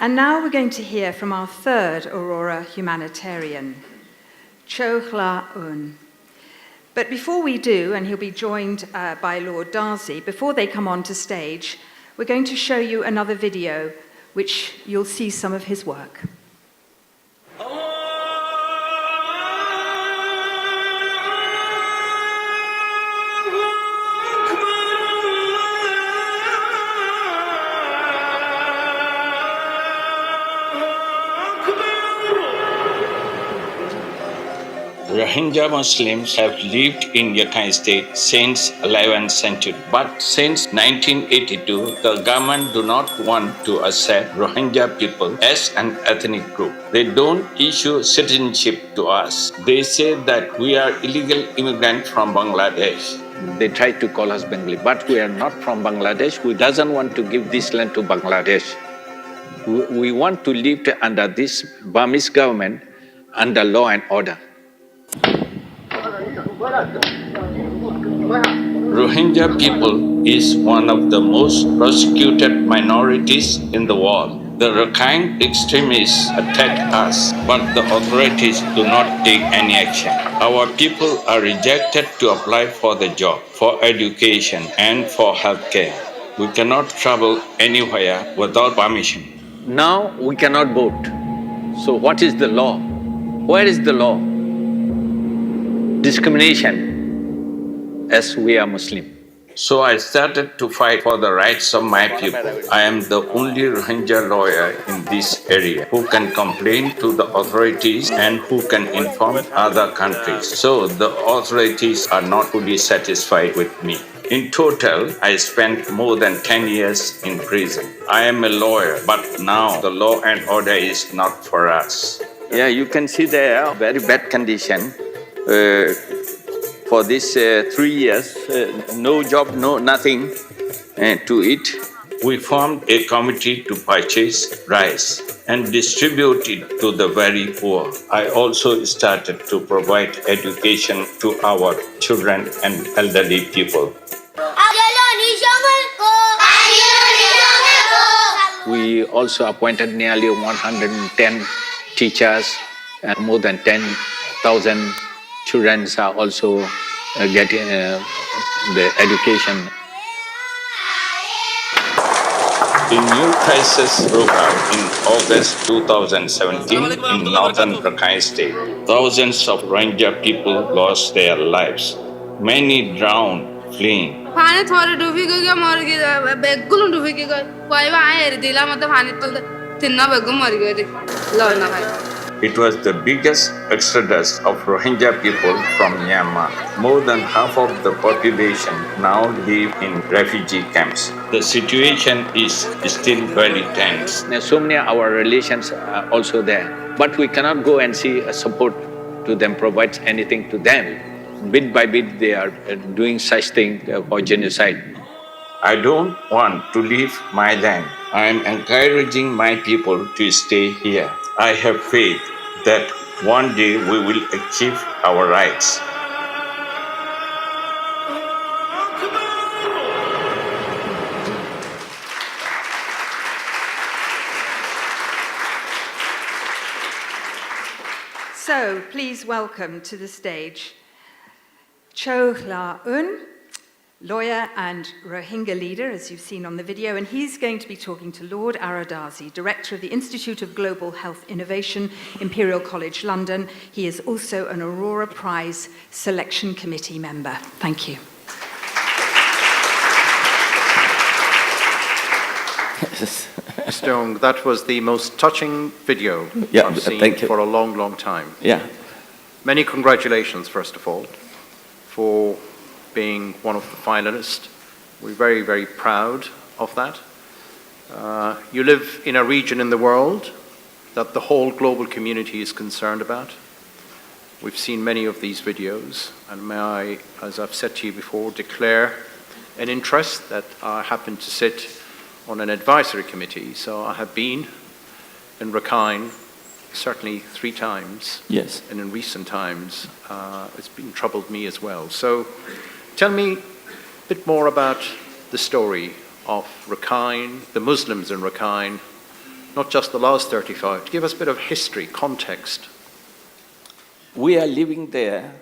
And now we're going to hear from our third Aurora humanitarian, Kyaw Hla Aung. But before we do, and he'll be joined by Lord Darzi, before they come onto stage, we're going to show you another video, which you'll see some of his work. Rohingya Muslims have lived in Rakhine State since 11th century. But since 1982, the government do not want to accept Rohingya people as an ethnic group. They don't issue citizenship to us. They say that we are illegal immigrants from Bangladesh. They try to call us Bengali, but we are not from Bangladesh. We doesn't want to give this land to Bangladesh. We want to live under this Burmese government under law and order. Rohingya people is one of the most persecuted minorities in the world. The Rakhine extremists attack us, but the authorities do not take any action. Our people are rejected to apply for the job, for education, and for healthcare. We cannot travel anywhere without permission. Now we cannot vote. So what is the law? Where is the law? Discrimination as we are Muslim. So I started to fight for the rights of my people. I am the only Rohingya lawyer in this area who can complain to the authorities and who can inform other countries. So the authorities are not fully satisfied with me. In total, I spent more than 10 years in prison. I am a lawyer, but now the law and order is not for us. Yeah, you can see there, very bad condition. For this 3 years, no job, nothing to eat. We formed a committee to purchase rice and distribute it to the very poor. I also started to provide education to our children and elderly people. We also appointed nearly 110 teachers, and more than 10,000 children are also getting the education. A new crisis broke out in August 2017 in northern Rakhine State. Thousands of Rohingya people lost their lives. Many drowned fleeing. It was the biggest exodus of Rohingya people from Myanmar. More than half of the population now live in refugee camps. The situation is still very tense. So many of our relations are also there, but we cannot go and see support to them, provide anything to them. Bit by bit they are doing such thing for genocide. I don't want to leave my land. I am encouraging my people to stay here. I have faith that one day we will achieve our rights. So please welcome to the stage Kyaw Hla Aung, lawyer and Rohingya leader, as you've seen on the video, and he's going to be talking to Lord Ara Darzi, Director of the Institute of Global Health Innovation, Imperial College London. He is also an Aurora Prize Selection Committee member. Thank you. Mr. Aung, that was the most touching video I've seen for a long, long time. Yeah. Many congratulations, first of all, for being one of the finalists. We're very, very proud of that. You live in a region in the world that the whole global community is concerned about. We've seen many of these videos, and may I, as I've said to you before, declare an interest that I happen to sit on an advisory committee. So I have been in Rakhine certainly 3 times. Yes. And in recent times, it's been troubled me as well. So tell me a bit more about the story of Rakhine, the Muslims in Rakhine, not just the last 35. To give us a bit of history, context. We are living there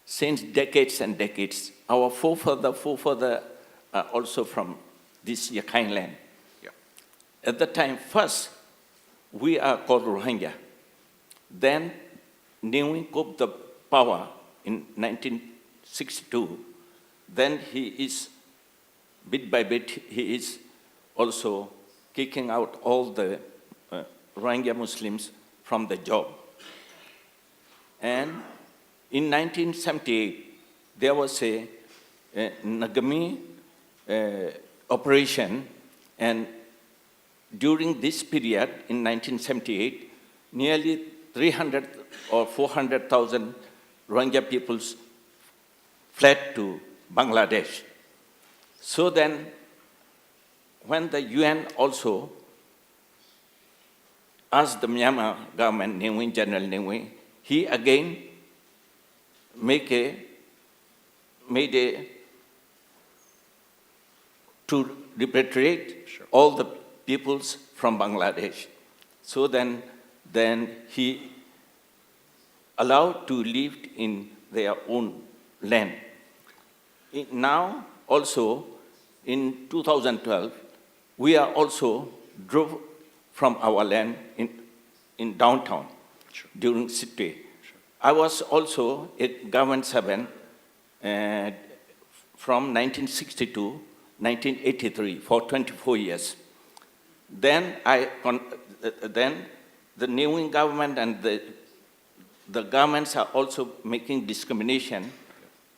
since decades and decades. Our forefather are also from this Rakhine land. Yeah. At the time, first, we are called Rohingya. Then, Nguyen took the power in 1962. Then he is, bit by bit, he is also kicking out all the Rohingya Muslims from the job. And in 1978, there was a Nagami operation, and during this period, in 1978, nearly 300 or 400,000 Rohingya peoples fled to Bangladesh. So then, when the UN also asked the Myanmar government, General Nguyen, he again made a to repatriate all the peoples from Bangladesh. So then he allowed to live in their own land. Now, also, in 2012, we are also drove from our land in downtown during city. I was also a government servant from 1962 1983 for 24 years. Then the new government and the governments are also making discrimination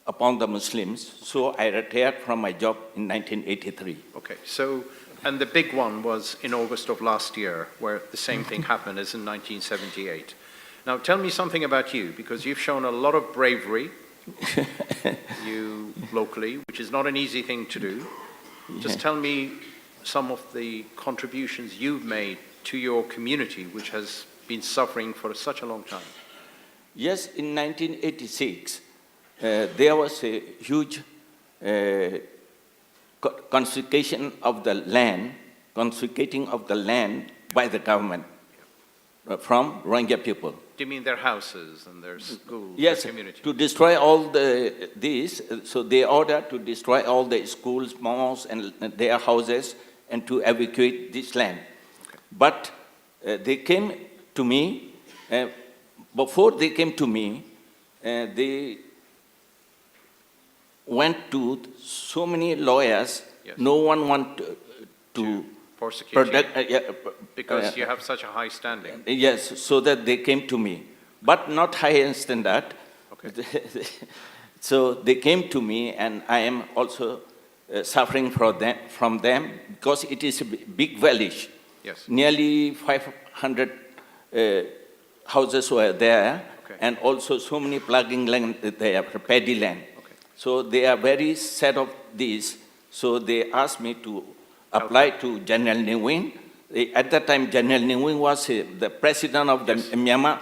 upon the Muslims. So I retired from my job in 1983. Okay, so, and the big one was in August of last year, where the same thing happened as in 1978. Now, tell me something about you, because you've shown a lot of bravery, you locally, which is not an easy thing to do. Just tell me some of the contributions you've made to your community, which has been suffering for such a long time. Yes, in 1986, there was a huge confiscation of the land, confiscating of the land by the government from Rohingya people. Do you mean their houses and their schools, yes, their community? To destroy all these, so they ordered to destroy all the schools, mosques, and their houses, and to evacuate this land. Okay. But they came to me, before they came to me, they went to so many lawyers, yes. No one wanted to prosecute protect, because you have such a high standing. Yes, so that they came to me, but not higher than that. Okay. So they came to me, and I am also suffering from them because it is a big village. Yes. Nearly 500 houses were there, okay. And also so many plugging land there, paddy land. Okay. So they are very sad of this. So they asked me to apply to General Nguyen. At that time, General Nguyen was the president of the Myanmar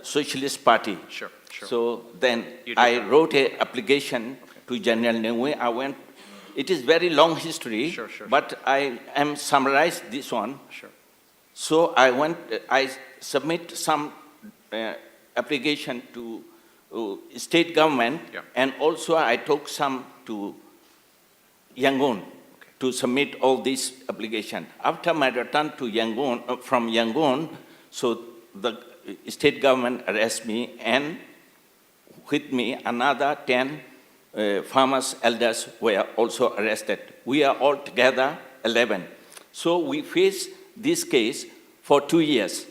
Socialist Party. Sure, sure. So then I wrote an application to General Nguyen. I went. It is very long history, but I am summarized this one. Sure. So I submit some application to state government, and also I took some to Yangon to submit all these application. After my return to Yangon, from Yangon, so the state government arrested me, and with me another 10 farmers elders were also arrested. We are all together 11. So we faced this case for 2 years,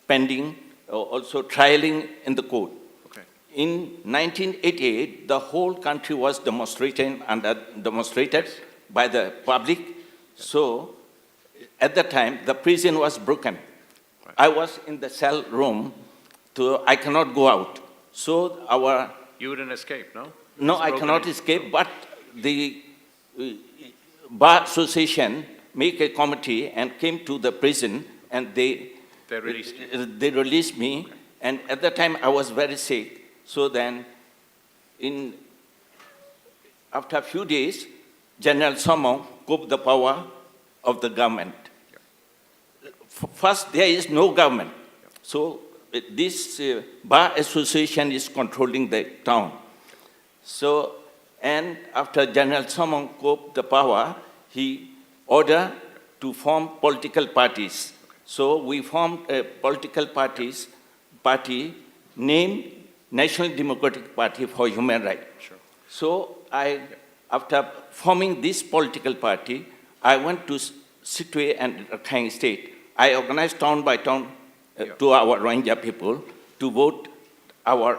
pending, also trialing in the court. Okay. In 1988, the whole country was demonstrated by the public. So at the time, the prison was broken. Right. I was in the cell room, so I cannot go out. So our... You wouldn't escape, no? No, I cannot escape, but the Bar Association made a committee and came to the prison, and they released me. Okay. And at the time, I was very sick. So then, after a few days, General Samong took the power of the government. First, there is no government. So this bar association is controlling the town. So, and after General Samong coped the power, he ordered to form political parties. So we formed a political party named National Democratic Party for Human Rights. Sure. So after forming this political party, I went to Sittwe and Rakhine State. I organized town by town to our Rohingya people to vote our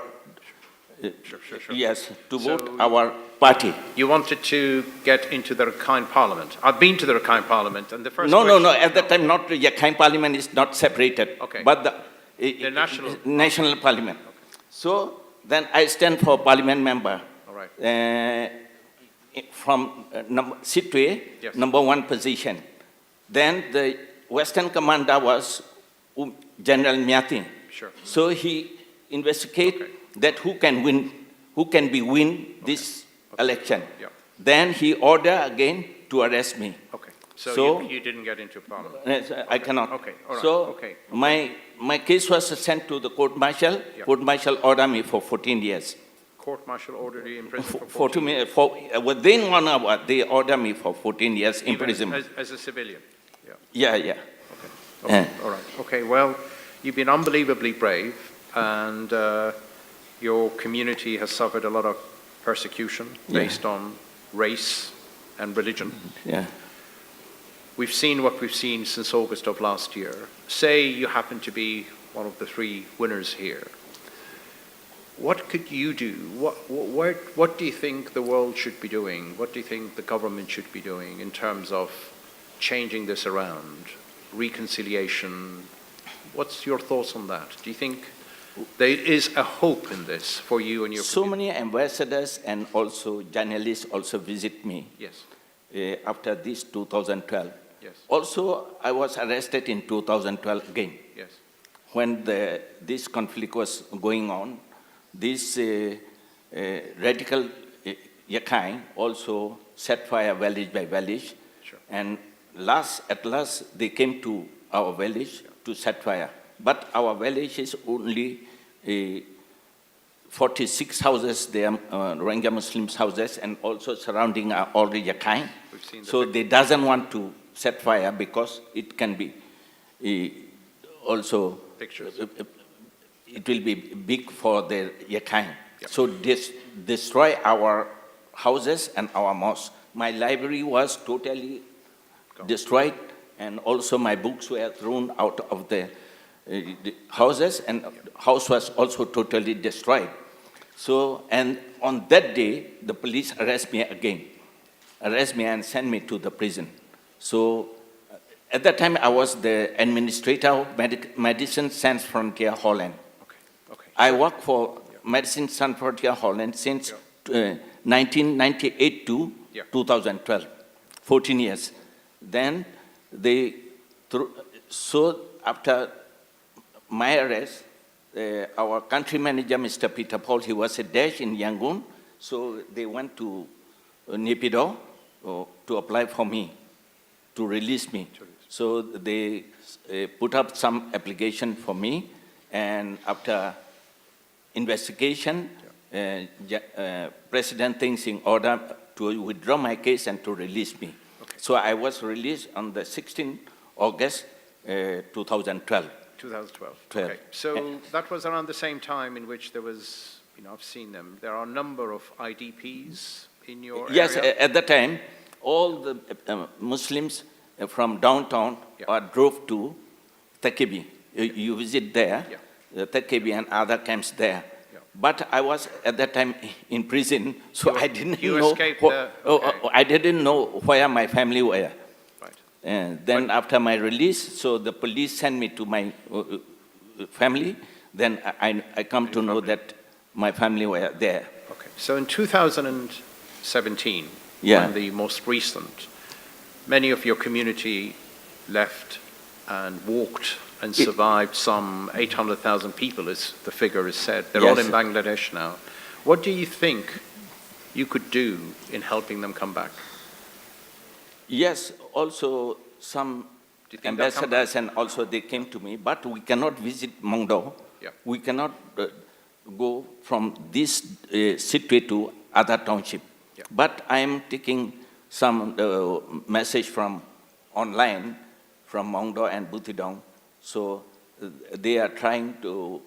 yes, to vote our party. You wanted to get into the Rakhine Parliament. I've been to the Rakhine Parliament, and the first No. At that time, not the Rakhine Parliament is not separated, okay. but the national parliament. Okay. So then I stand for parliament member. All right. From Sittwe, yes. number 1 position. Then the Western commander was General Myati. Sure. So he investigated that who can win this election. Yeah. Then he ordered again to arrest me. Okay. So you didn't get into parliament? I cannot. Okay. All right. So okay. my case was sent to the court martial. Yeah. Court martial ordered me for 14 years. Court martial ordered you in prison for 14 years? Within 1 hour, they ordered me for 14 years imprisonment. As a civilian? Yeah. Okay. All right. Okay, well, you've been unbelievably brave, and your community has suffered a lot of persecution based on race and religion. Yeah. We've seen what we've seen since August of last year. Say you happen to be one of the 3 winners here. What could you do? What do you think the world should be doing? What do you think the government should be doing in terms of changing this around, reconciliation? What's your thoughts on that? Do you think there is a hope in this for you and your So community? many ambassadors and also journalists also visit me. Yes. After this 2012. Yes. Also, I was arrested in 2012 again. Yes. When this conflict was going on, this radical Yakai also set fire village by village. Sure. And at last, they came to our village to set fire. But our village is only 46 houses, they are Rohingya Muslims houses, and also surrounding are all the Yakai. So they doesn't want to set fire because it can be also, Pictures. It will be big for the Yakai. Yep. So destroy our houses and our mosque. My library was totally destroyed, and also my books were thrown out of the houses, and house was also totally destroyed. So, and on that day, the police arrest me and send me to the prison. So, at that time, I was the administrator of Medicine Sans Frontier Holland. Okay. I worked for Medicine Sans Frontier Holland since 1998 to 2012, 14 years. Then so after my arrest, our country manager, Mr. Peter Paul, he was a dash in Yangon, so they went to Naypyidaw to apply for me, to release me. So they put up some application for me, and after investigation, President thinks in order to withdraw my case and to release me. Okay. So I was released on the 16th August 2012. 2012. Okay. So that was around the same time in which there was, I've seen them. There are a number of IDPs in your area. Yes, at that time, all the Muslims from downtown drove to Takebi. You visit there, Takebi and other camps there. Yeah. But I was at that time in prison, so I didn't know. I didn't know where my family were. And then after my release, so the police sent me to my family. Then I come to know that my family were there. Okay. So in 2017, when the most recent, many of your community left and walked and survived. Some 800,000 people, as the figure is said. They're all in Bangladesh now. What do you think you could do in helping them come back? Yes, also some Do you think they'll come ambassadors and also they came to me, but we cannot visit Mongdo. Yeah. We cannot go from this Sitwe to other township. Yeah. But I am taking some message from online from Mongdo and Butidong. So they are trying to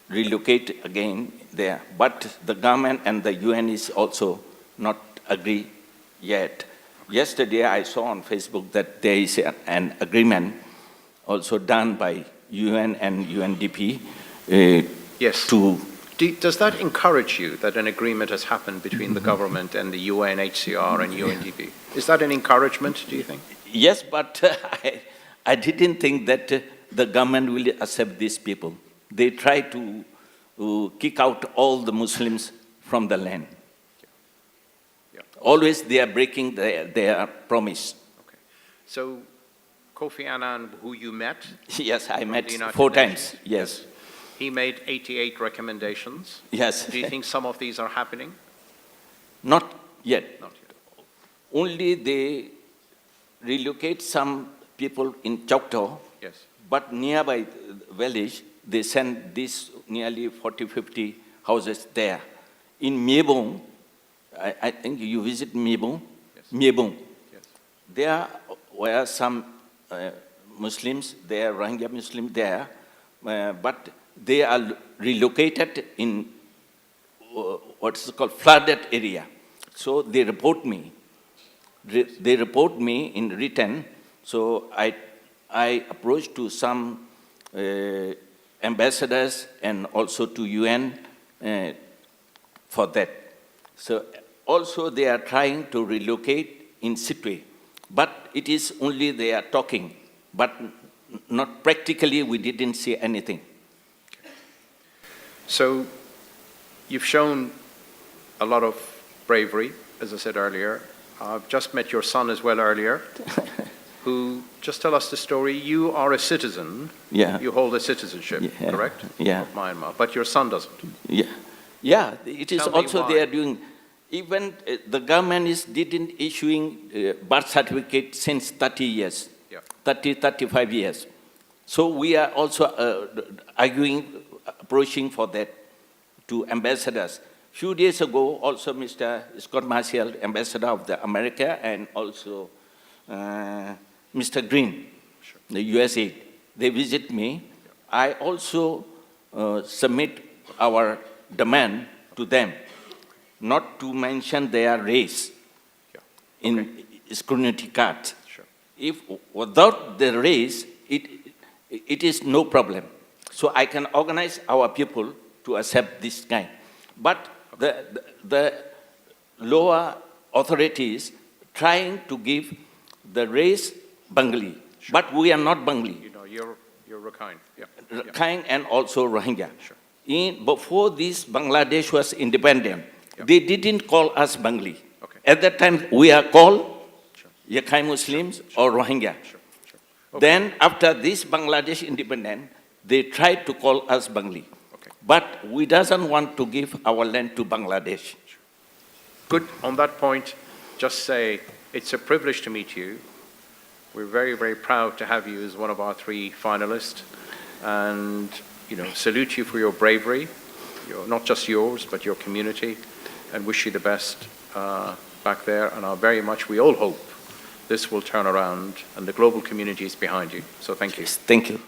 relocate again there. But the government and the UN is also not agree yet. Yesterday I saw on Facebook that there is an agreement also done by UN and UNDP Yes. Does that encourage you that an agreement has happened between the government and the UNHCR and UNDP? Is that an encouragement, do you think? Yes, but I didn't think that the government will accept these people. They try to kick out all the Muslims from the land. Yeah. Always they are breaking their promise. Okay. So Kofi Annan, who you met? Yes, I met United 4 Nations. times, yes. He made 88 recommendations. Yes. Do you think some of these are happening? Not yet. Not yet. Only they relocate some people in Choctaw, Yes. but nearby village, they send these nearly 40, 50 houses there. In Miebong, I think you visit Miebong? Yes. Miebong. Yes. There were some Muslims, there, Rohingya Muslims there, but they are relocated in what's called flooded area. So they report me. They report me in written. So I approached to some ambassadors and also to UN for that. So also they are trying to relocate in Sitwe, but it is only they are talking, but not practically we didn't see anything. So you've shown a lot of bravery, as I said earlier. I've just met your son as well earlier, who, just tell us the story. You are a citizen. Yeah. You hold a citizenship, Yeah. correct? Yeah. Of Myanmar, but your son doesn't. Yeah, yeah. It is Tell me also why. they are doing. Even the government didn't issuing birth certificate since 30 years, Yeah. 35 years. So we are also approaching for that to ambassadors. Few days ago, also Mr. Scott Marshall, ambassador of the America, and also Mr. Green, the USA, they visit me. I also submit our demand to them, not to mention their race in scrutiny card. Sure. If without the race, it is no problem. So I can organize our people to accept this guy. But the lower authorities trying to give the race Bengali, but we are not Bengali. You know, you're Rakhine. Yeah. Rakhine and also Rohingya. Sure. Before this Bangladesh was independent, they didn't call us Bengali. Okay. At that time, we are called Rakhine Muslims or Rohingya. Sure. Okay. Then after this Bangladesh independent, they tried to call us Bengali. Okay. But we doesn't want to give our land to Bangladesh. Good. On that point, just say it's a privilege to meet you. We're very, very proud to have you as one of our 3 finalists, and salute you for your bravery, not just yours, but your community, and wish you the best back there. And we all hope this will turn around, and the global community is behind you. So thank you. Thank you.